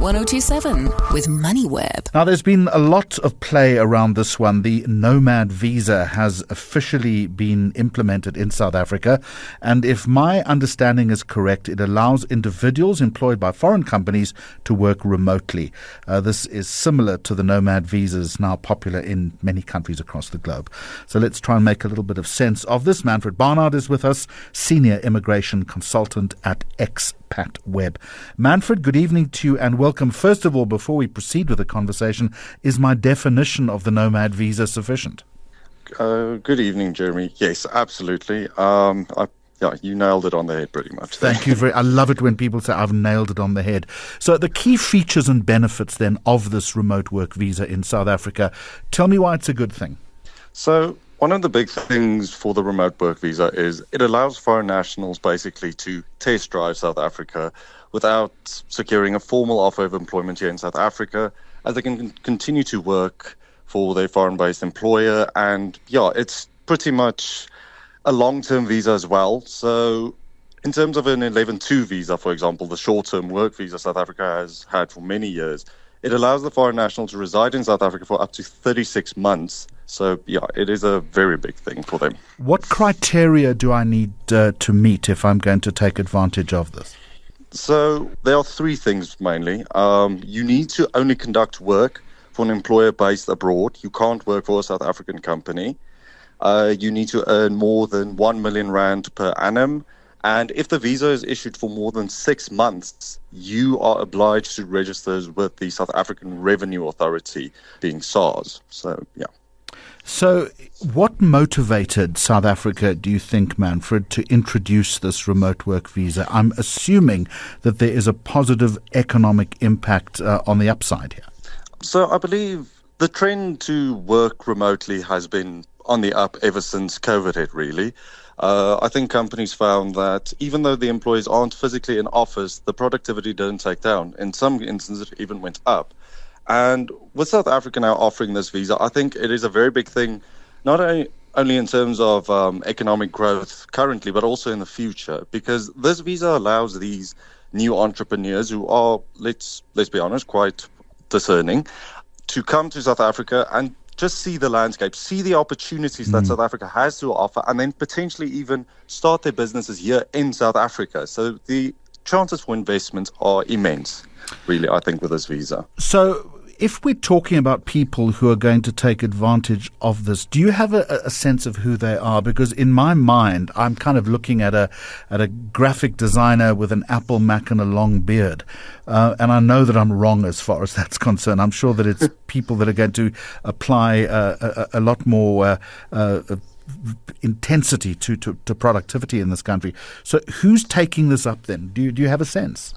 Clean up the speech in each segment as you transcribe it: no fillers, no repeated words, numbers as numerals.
1027 with MoneyWeb. Now, there's been a lot of play around this one. The Nomad Visa has officially been implemented in South Africa. And if my understanding is correct, it allows individuals employed by foreign companies to work remotely. This is similar to the Nomad Visas now popular in many countries across the globe. So let's try and make a little bit of sense of this. Manfred Barnard is with us, Senior Immigration Consultant at Xpatweb. Manfred, good evening to you and welcome. First of all, before we proceed with the conversation, is my definition of the Nomad Visa sufficient? Good evening, Jeremy. Yes, absolutely. You nailed it on the head pretty much. Thank you I love it when people say I've nailed it on the head. So the key features and benefits then of this remote work visa in South Africa, tell me why it's a good thing. So one of the big things for the remote work visa is it allows foreign nationals basically to test drive South Africa without securing a formal offer of employment here in South Africa, as they can continue to work for their foreign-based employer. And it's pretty much a long-term visa as well. So in terms of an 11.2 visa, for example, the short-term work visa South Africa has had for many years, it allows the foreign national to reside in South Africa for up to 36 months. So, it is a very big thing for them. What criteria do I need to meet if I'm going to take advantage of this? So there are three things mainly. You need to only conduct work for an employer based abroad. You can't work for a South African company. You need to earn more than 1 million rand per annum. And if the visa is issued for more than 6 months, you are obliged to register with the South African Revenue Authority, being SARS. So what motivated South Africa, do you think, Manfred, to introduce this remote work visa? I'm assuming that there is a positive economic impact on the upside here. So I believe the trend to work remotely has been on the up ever since COVID hit, really. I think companies found that even though the employees aren't physically in office, the productivity didn't take down. In some instances, it even went up. And with South Africa now offering this visa, I think it is a very big thing, not only in terms of economic growth currently, but also in the future, because this visa allows these new entrepreneurs who are, let's be honest, quite discerning, to come to South Africa and just see the landscape, see the opportunities that South Africa has to offer, and then potentially even start their businesses here in South Africa. So the chances for investment are immense, really, I think, with this visa. So if we're talking about people who are going to take advantage of this, do you have a sense of who they are? Because in my mind, I'm kind of looking at a graphic designer with an Apple Mac and a long beard. And I know that I'm wrong as far as that's concerned. I'm sure that it's people that are going to apply a lot more intensity to productivity in this country. So who's taking this up then? Do you have a sense?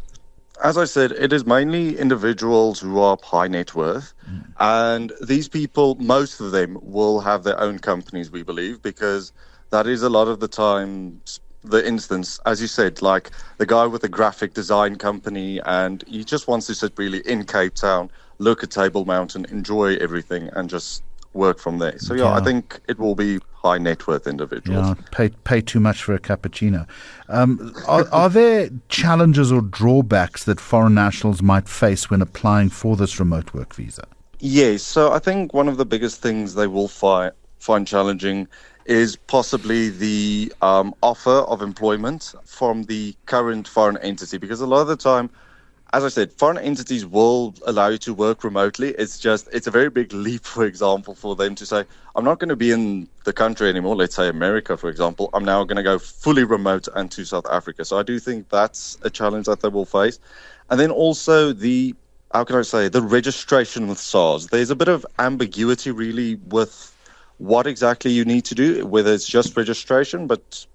As I said, it is mainly individuals who are high net worth. And these people, most of them, will have their own companies, we believe, because that is a lot of the time the instance, as you said, like the guy with the graphic design company, and he just wants to sit really in Cape Town, look at Table Mountain, enjoy everything, and just work from there. So, I think it will be high net worth individuals. Yeah, pay too much for a cappuccino. Are there challenges or drawbacks that foreign nationals might face when applying for this remote work visa? Yes, so I think one of the biggest things they will find challenging is possibly the offer of employment from the current foreign entity, because a lot of the time, as I said, foreign entities will allow you to work remotely. It's a very big leap, for example, for them to say, I'm not going to be in the country anymore. Let's say America, for example. I'm now going to go fully remote and to South Africa. So I do think that's a challenge that they will face. And then also the registration with SARS. There's a bit of ambiguity really with what exactly you need to do, whether it's just registration, but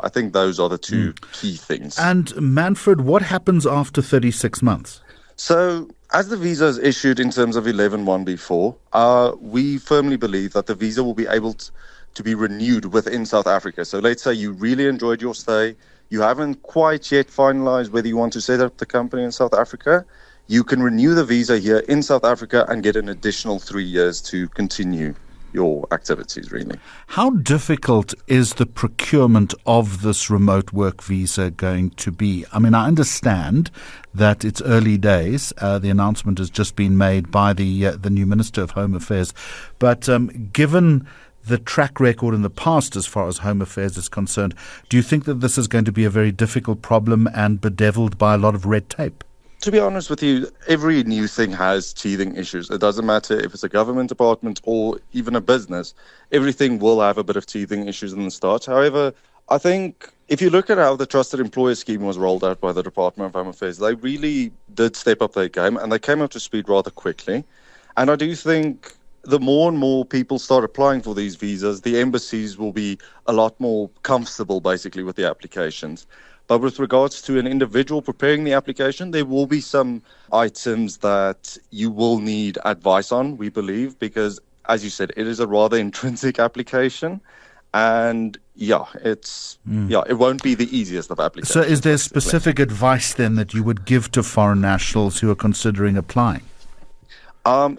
I think those are the two key things. And Manfred, what happens after 36 months? So as the visa is issued in terms of 11.1b4, we firmly believe that the visa will be able to be renewed within South Africa. So let's say you really enjoyed your stay, you haven't quite yet finalized whether you want to set up the company in South Africa, you can renew the visa here in South Africa and get an additional 3 years to continue your activities, really. How difficult is the procurement of this remote work visa going to be? I mean, I understand that it's early days. The announcement has just been made by the new Minister of Home Affairs. But given the track record in the past as far as Home Affairs is concerned, do you think that this is going to be a very difficult problem and bedeviled by a lot of red tape? To be honest with you, every new thing has teething issues. It doesn't matter if it's a government department or even a business. Everything will have a bit of teething issues in the start. However, I think if you look at how the Trusted Employer Scheme was rolled out by the Department of Home Affairs, they really did step up their game and they came up to speed rather quickly. And I do think the more and more people start applying for these visas, the embassies will be a lot more comfortable basically with the applications. But with regards to an individual preparing the application, there will be some items that you will need advice on, we believe, because, as you said, it is a rather intrinsic application. And, it won't be the easiest of applications. So is there specific advice then that you would give to foreign nationals who are considering applying?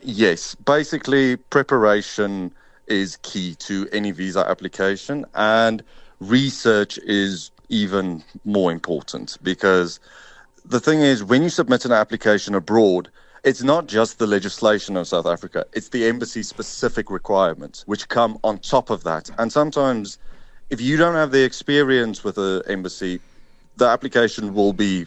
Yes. Basically, preparation is key to any visa application, and research is even more important, because the thing is, when you submit an application abroad, it's not just the legislation of South Africa, it's the embassy specific requirements which come on top of that. And sometimes if you don't have the experience with the embassy, the application will be,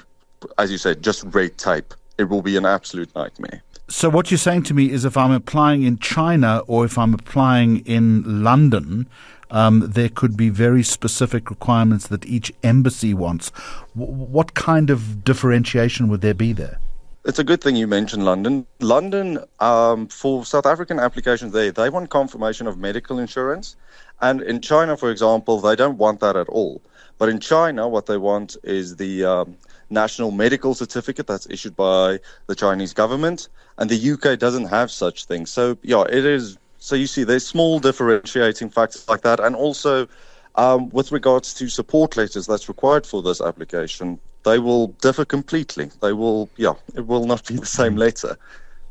as you said, just red tape. It will be an absolute nightmare. So what you're saying to me is if I'm applying in China or if I'm applying in London, there could be very specific requirements that each embassy wants. What kind of differentiation would there be there? It's a good thing you mentioned London. London, for South African applications they want confirmation of medical insurance. And in China, for example, they don't want that at all. But in China, what they want is the national medical certificate that's issued by the Chinese government. And the UK doesn't have such things. So, it is. So you see, there's small differentiating factors like that. And also, with regards to support letters that's required for this application, they will differ completely. It will not be the same letter.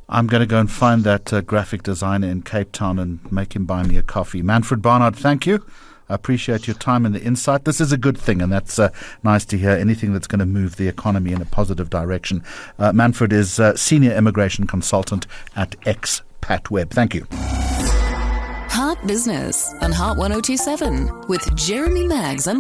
I'm going to go and find that graphic designer in Cape Town and make him buy me a coffee. Manfred Barnard, thank you. I appreciate your time and the insight. This is a good thing, and that's nice to hear. Anything that's going to move the economy in a positive direction. Manfred is Senior Immigration Consultant at Xpatweb. Thank you. Heart Business on Heart 1027 with Jeremy Maggs and